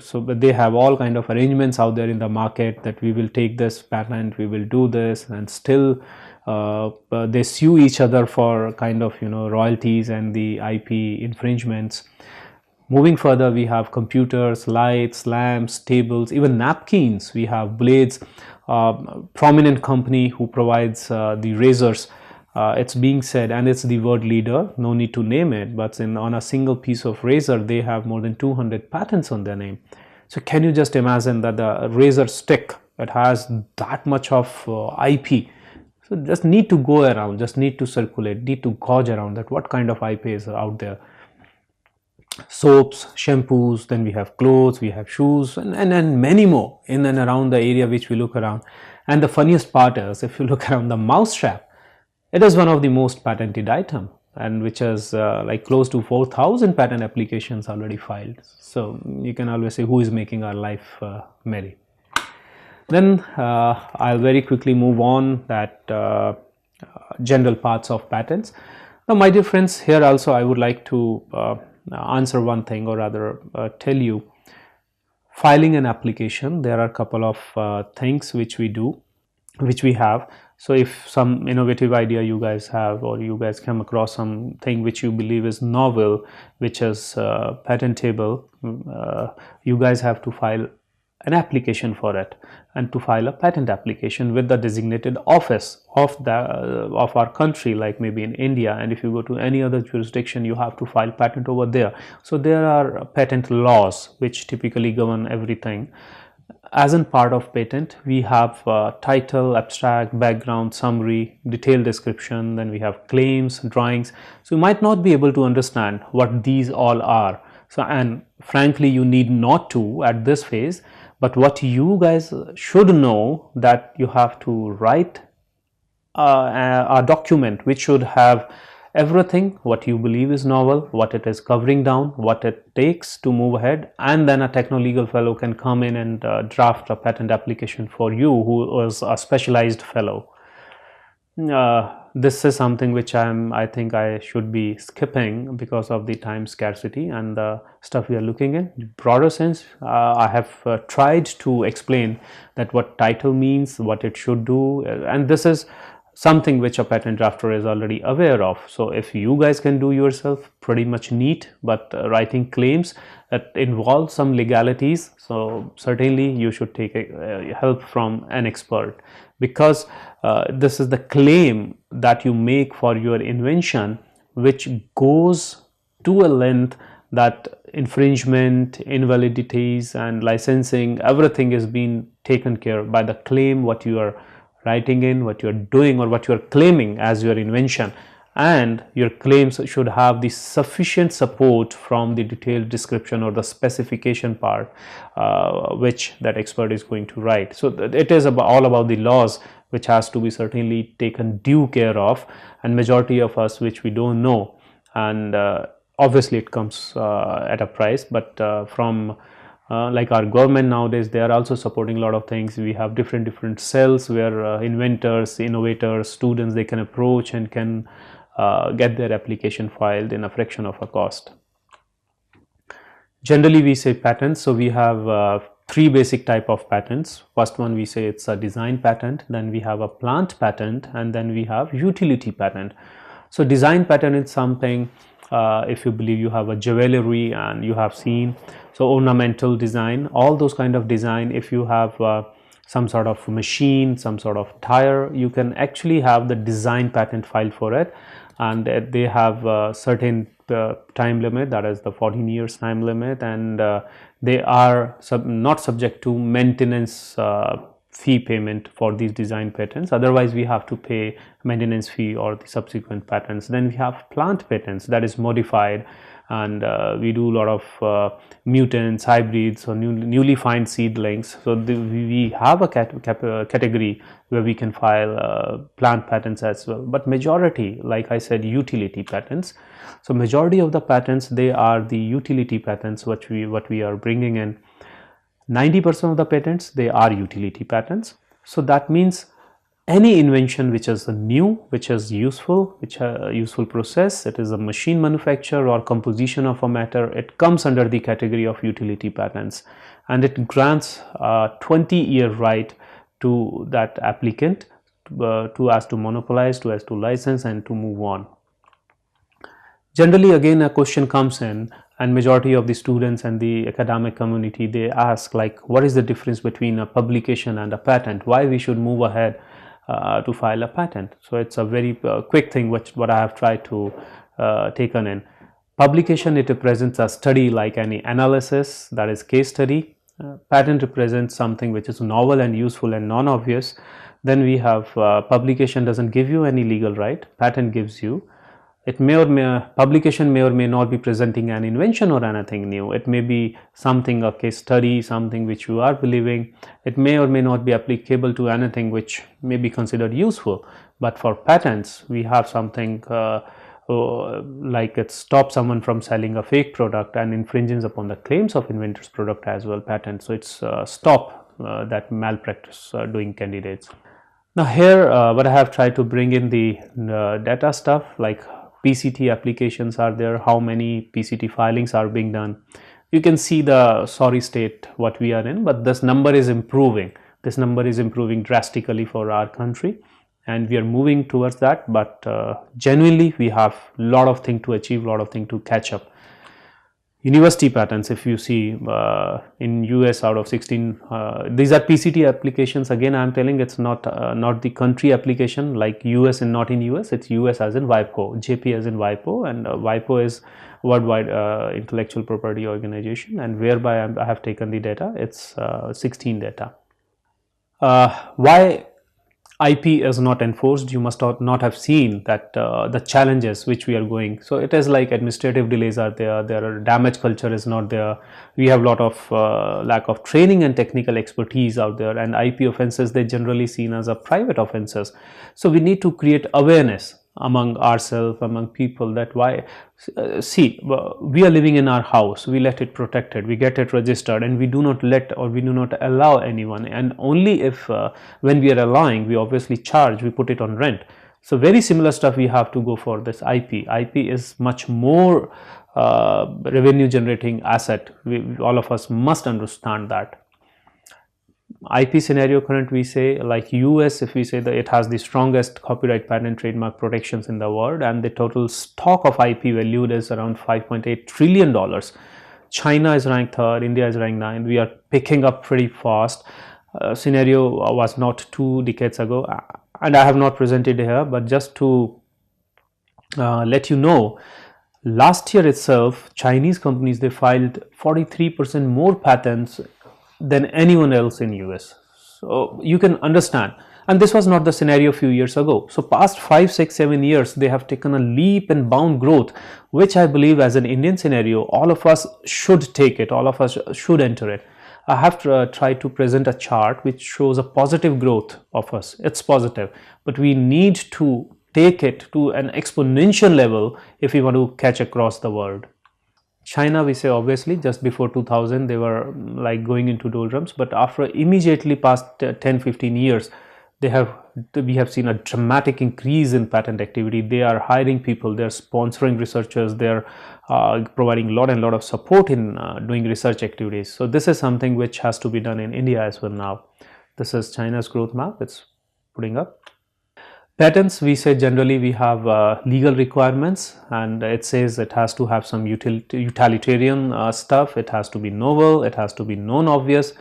so but they have all kind of arrangements out there in the market that we will take this patent, we will do this, and still they sue each other for kind of, you know, royalties and the IP infringements. Moving further, we have computers, lights, lamps, tables, even napkins. We have blades. Prominent company who provides the razors. It's being said, and it's the world leader, no need to name it, but on a single piece of razor, they have more than 200 patents on their name. So can you just imagine that the razor stick that has that much of IP, so just need to go around, just need to circulate, need to gauge around that what kind of IP is out there. Soaps, shampoos, then we have clothes, we have shoes, and many more in and around the area which we look around. And the funniest part is, if you look around the mouse strap, it is one of the most patented item, and which is like close to 4,000 patent applications already filed. So you can always say, who is making our life merry? Then I'll very quickly move on that general parts of patents. Now, my dear friends, here also I would like to answer one thing, or rather tell you, filing an application, there are a couple of things which we do, which we have. So if some innovative idea you guys have, or you guys come across something which you believe is novel, which is patentable, you guys have to file an application for it, and to file a patent application with the designated office of our country, like maybe in India, and if you go to any other jurisdiction, you have to file patent over there. So there are patent laws which typically govern everything. As in part of patent, we have title, abstract, background, summary, detailed description, then we have claims, drawings. So you might not be able to understand what these all are. So, and frankly, you need not to at this phase, but what you guys should know, that you have to write a document which should have everything what you believe is novel, what it is covering down, what it takes to move ahead, and then a techno-legal fellow can come in and draft a patent application for you, who is a specialized fellow. This is something which I think I should be skipping because of the time scarcity and the stuff we are looking in. Broader sense, I have tried to explain that what title means, what it should do, and this is something which a patent drafter is already aware of. So if you guys can do yourself, pretty much neat, but writing claims that involve some legalities, so certainly you should take help from an expert, because this is the claim that you make for your invention, which goes to a length that infringement, invalidities, and licensing, everything is being taken care of by the claim what you are writing in, what you are doing, or what you are claiming as your invention. And your claims should have the sufficient support from the detailed description or the specification part which that expert is going to write. So it is all about the laws, which has to be certainly taken due care of, and majority of us which we don't know, and obviously it comes at a price, but from like our government nowadays, they are also supporting a lot of things. We have different cells where inventors, innovators, students, they can approach and can get their application filed in a fraction of a cost. Generally we say patents, so we have three basic type of patents. First one, we say it's a design patent, then we have a plant patent, and then we have utility patent. So design patent is something, if you believe you have a jewelry and you have seen, so ornamental design, all those kind of design, if you have some sort of machine, some sort of tire, you can actually have the design patent filed for it, and they have certain time limit, that is the 14 years time limit, and they are not subject to maintenance fee payment for these design patents. Otherwise we have to pay maintenance fee or the subsequent patents. Then we have plant patents, that is modified, and we do a lot of mutants, hybrids, or newly found seedlings. So we have a category where we can file plant patents as well. But majority, like I said, utility patents. So majority of the patents, they are the utility patents what we are bringing in. 90% of the patents, they are utility patents. So that means any invention which is new, which is useful, which a useful process, it is a machine manufacture or composition of a matter, it comes under the category of utility patents, and it grants a 20-year right to that applicant to monopolize, to license, and to move on. Generally, again, a question comes in, and majority of the students and the academic community, they ask, like, what is the difference between a publication and a patent? Why we should move ahead to file a patent? So it's a very quick thing what I have tried to taken in. Publication, it represents a study like any analysis, that is case study. Patent represents something which is novel and useful and non-obvious. Then we have publication doesn't give you any legal right, patent gives you. It publication may or may not be presenting an invention or anything new. It may be something, a case study, something which you are believing. It may or may not be applicable to anything which may be considered useful. But for patents, we have something like it stops someone from selling a fake product and infringes upon the claims of inventor's product as well, patent. So it's stop that malpractice doing candidates. Now here what I have tried to bring in the data stuff, like PCT applications are there, how many PCT filings are being done. You can see the sorry state what we are in, but this number is improving. This number is improving drastically for our country, and we are moving towards that. But genuinely, we have a lot of things to achieve, a lot of things to catch up. University patents, if you see in US, out of 16, these are PCT applications. Again, I am telling it's not the country application like US and not in US. It's US as in WIPO, JP as in WIPO, and WIPO is Worldwide Intellectual Property Organization, and whereby I have taken the data. It's 16 data. Why IP is not enforced? You must not have seen that the challenges which we are going. So it is like administrative delays are there, are damage culture is not there, we have a lot of lack of training and technical expertise out there, and IP offenses, they generally seen as a private offenses. So we need to create awareness among ourselves, among people, that why see, we are living in our house, we let it protected, we get it registered, and we do not let or we do not allow anyone, and only if when we are allowing, we obviously charge, we put it on rent. So very similar stuff we have to go for this IP. IP is much more revenue generating asset. All of us must understand that. IP scenario current, we say like US, if we say that it has the strongest copyright, patent, trademark protections in the world, and the total stock of IP valued is around $5.8 trillion. China is ranked 3rd, India is ranked 9th. We are picking up pretty fast. Scenario was not 2 decades ago, and I have not presented here, but just to let you know, last year itself, Chinese companies, they filed 43% more patents than anyone else in US. So you can understand, and this was not the scenario a few years ago. So past 5, 6, 7 years, they have taken a leap and bound growth, which I believe as an Indian scenario, all of us should take it, all of us should enter it. I have tried to present a chart which shows a positive growth of us. It's positive, but we need to take it to an exponential level if we want to catch across the world. China, we say obviously just before 2000 they were like going into doldrums, but after immediately past 10-15 years, we have seen a dramatic increase in patent activity. They are hiring people, they are sponsoring researchers, they are providing a lot of support in doing research activities. So this is something which has to be done in India as well now. This is China's growth map, it's putting up. Patents, we say generally we have legal requirements, and it says it has to have some utilitarian stuff, it has to be novel, it has to be non-obvious.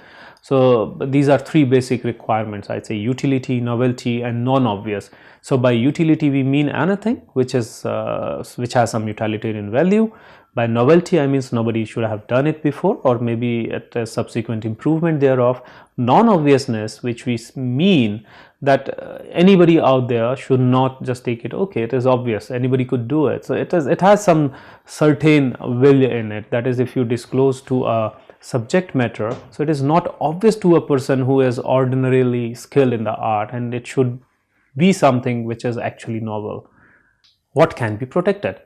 So these are three basic requirements. I'd say utility, novelty, and non-obvious. So by utility we mean anything which is which has some utilitarian value. By novelty I means nobody should have done it before, or maybe at a subsequent improvement thereof. Non-obviousness, which we mean that anybody out there should not just take it, okay, it is obvious, anybody could do it. So it has some certain will in it. That is, if you disclose to a subject matter, so it is not obvious to a person who is ordinarily skilled in the art, and it should be something which is actually novel. What can be protected?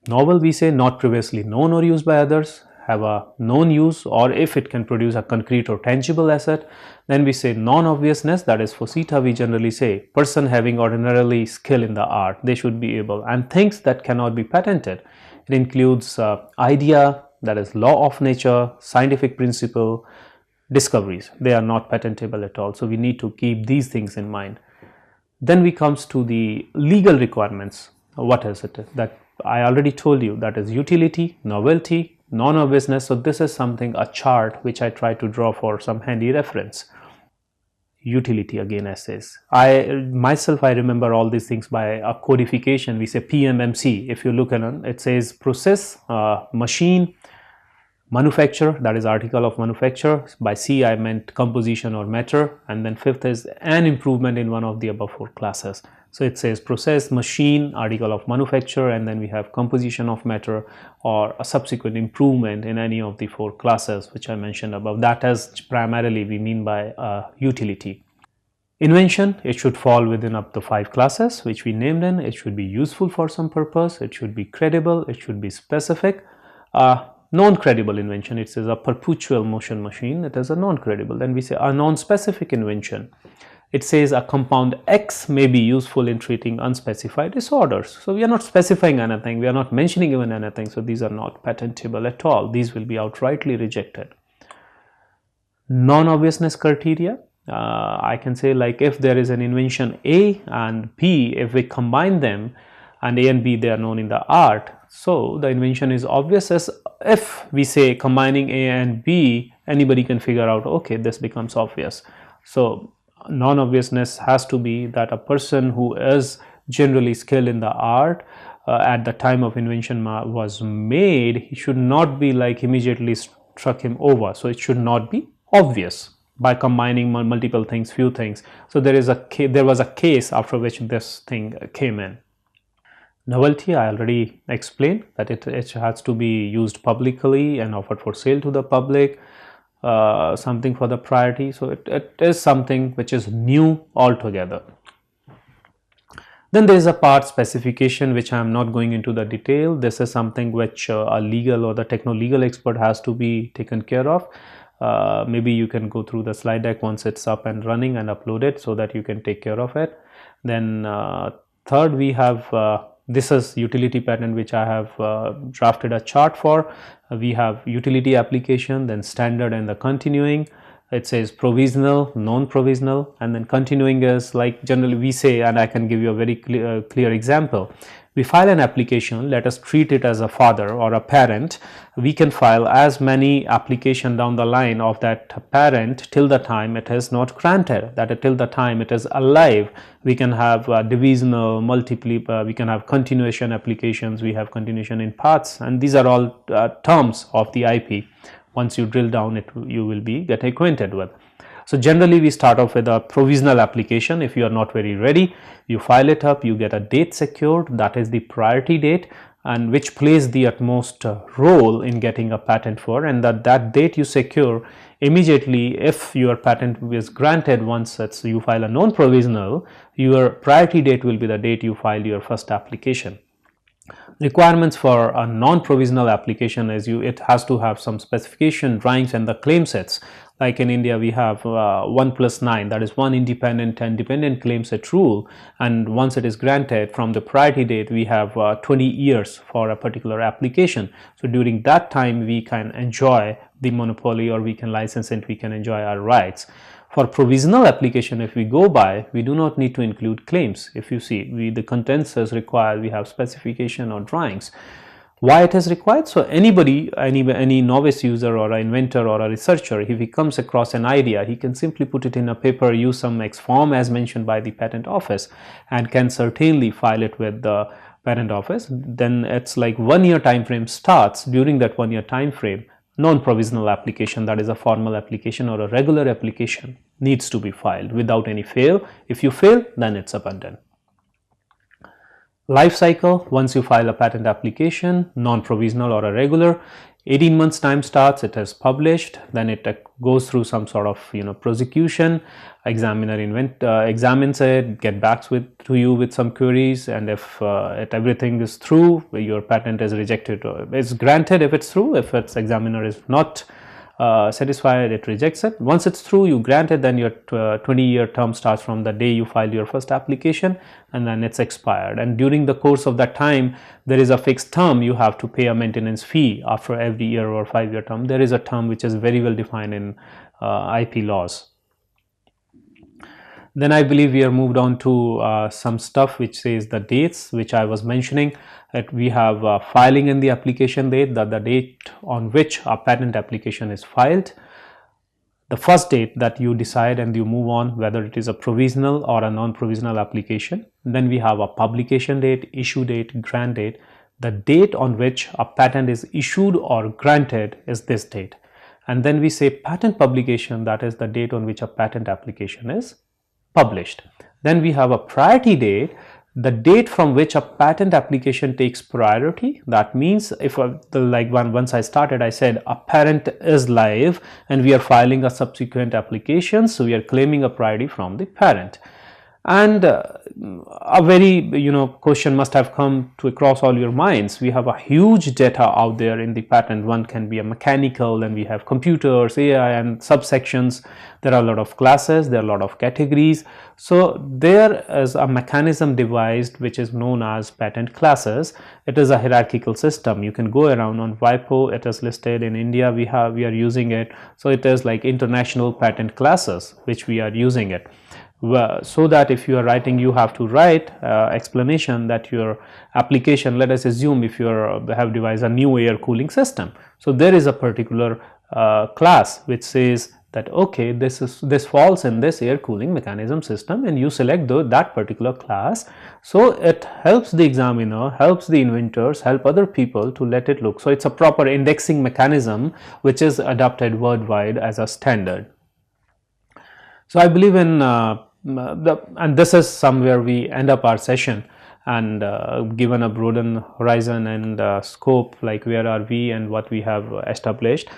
Novel, we say, not previously known or used by others, have a known use, or if it can produce a concrete or tangible asset. Then we say non-obviousness, that is for CETA we generally say person having ordinarily skill in the art, they should be able, and things that cannot be patented. It includes idea, that is law of nature, scientific principle, discoveries, they are not patentable at all. So we need to keep these things in mind. Then we comes to the legal requirements. What is it? That I already told you, that is utility, novelty, non-obviousness. So this is something, a chart which I try to draw for some handy reference. Utility, again, essays. I remember all these things by a codification. We say PMMC. If you look at it, it says process, machine, manufacture, that is article of manufacture. By C I meant composition or matter, and then fifth is an improvement in one of the above four classes. So it says process, machine, article of manufacture, and then we have composition of matter or a subsequent improvement in any of the four classes which I mentioned above. That is primarily we mean by utility. Invention, it should fall within up to 5 classes which we named in. It should be useful for some purpose, it should be credible, it should be specific. Non-credible invention, it says a perpetual motion machine, it is a non-credible. Then we say a non-specific invention. It says a compound X may be useful in treating unspecified disorders. So we are not specifying anything, we are not mentioning even anything. So these are not patentable at all. These will be outrightly rejected. Non-obviousness criteria, I can say, like if there is an invention A and B, if we combine them, and A and B, they are known in the art, so the invention is obvious. As if we say combining A and B, anybody can figure out, okay, this becomes obvious. So non-obviousness has to be that a person who is generally skilled in the art at the time of invention was made, he should not be like immediately struck him over. So it should not be obvious by combining multiple things, few things. So there was a case after which this thing came in. Novelty, I already explained that it has to be used publicly and offered for sale to the public, something for the priority. So it is something which is new altogether. Then there is a part specification which I am not going into the detail. This is something which a legal or the techno-legal expert has to be taken care of. Maybe you can go through the slide deck once it's up and running and upload it so that you can take care of it. Then third, we have this is utility patent which I have drafted a chart for. We have utility application, then standard, and the continuing. It says provisional, non-provisional, and then continuing is like generally we say, and I can give you a very clear example. We file an application, let us treat it as a father or a parent. We can file as many applications down the line of that parent till the time it is not granted, that till the time it is alive. We can have divisional, multiple, we can have continuation applications, we have continuation in parts, and these are all terms of the IP. Once you drill down it, you will get acquainted with. So generally we start off with a provisional application. If you are not very ready, you file it up, you get a date secured, that is the priority date, and which plays the utmost role in getting a patent for, and that date you secure immediately. If your patent is granted, once you file a non-provisional, your priority date will be the date you file your first application. Requirements for a non-provisional application is it has to have some specification, drawings, and the claim sets. Like in India, we have 1+9, that is one independent and dependent claim set rule, and once it is granted from the priority date, we have 20 years for a particular application. So during that time, we can enjoy the monopoly, or we can license it, we can enjoy our rights. For provisional application, if we go by, we do not need to include claims. If you see, the contents as required, we have specification or drawings. Why it is required? So anybody, any novice user or an inventor or a researcher, if he comes across an idea, he can simply put it in a paper, use some X form as mentioned by the patent office, and can certainly file it with the patent office. Then it's like 1 year time frame starts. During that 1 year time frame, non-provisional application, that is a formal application or a regular application, needs to be filed without any fail. If you fail, then it's abandoned. Life cycle: once you file a patent application, non-provisional or a regular, 18 months time starts, it is published, then it goes through some sort of prosecution, examiner examines it, get back to you with some queries, and if everything is through, your patent is rejected or is granted if it's through. If its examiner is not satisfied, it rejects it. Once it's through, you grant it, then your 20-year term starts from the day you filed your first application, and then it's expired. And during the course of that time, there is a fixed term. You have to pay a maintenance fee after every year or 5-year term. There is a term which is very well defined in IP laws. Then I believe we are moved on to some stuff which says the dates, which I was mentioning, that we have filing in the application date, the date on which a patent application is filed, the first date that you decide and you move on whether it is a provisional or a non-provisional application. Then we have a publication date, issue date, grant date. The date on which a patent is issued or granted is this date. And then we say patent publication, that is the date on which a patent application is published. Then we have a priority date, the date from which a patent application takes priority. That means if once I started, I said a patent is live and we are filing a subsequent application, so we are claiming a priority from the parent. And a very question must have come to across all your minds. We have a huge data out there in the patent. One can be a mechanical, then we have computers, AI, and subsections. There are a lot of classes, there are a lot of categories. So there is a mechanism devised which is known as patent classes. It is a hierarchical system. You can go around on WIPO. It is listed in India. We are using it. So it is like international patent classes which we are using it. So that if you are writing, you have to write explanation that your application, let us assume if you have devised a new air cooling system, so there is a particular class which says that okay, this falls in this air cooling mechanism system, and you select that particular class. So it helps the examiner, helps the inventors, help other people to let it look. So it's a proper indexing mechanism which is adopted worldwide as a standard. So I believe in and this is somewhere we end up our session, and given a broadened horizon and scope, like where are we and what we have established,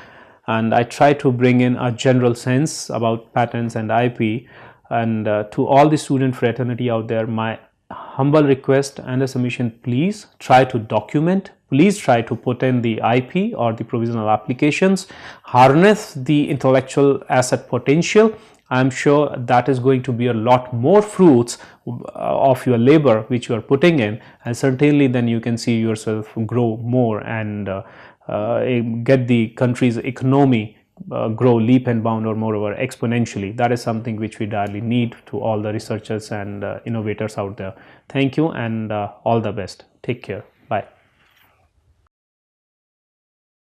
and I try to bring in a general sense about patents and IP. And to all the student fraternity out there, my humble request and a submission: please try to document, please try to put in the IP or the provisional applications, harness the intellectual asset potential. I'm sure that is going to be a lot more fruits of your labor which you are putting in, and certainly then you can see yourself grow more and get the country's economy grow leap and bound, or moreover exponentially. That is something which we direly need to all the researchers and innovators out there. Thank you, and all the best. Take care. Bye.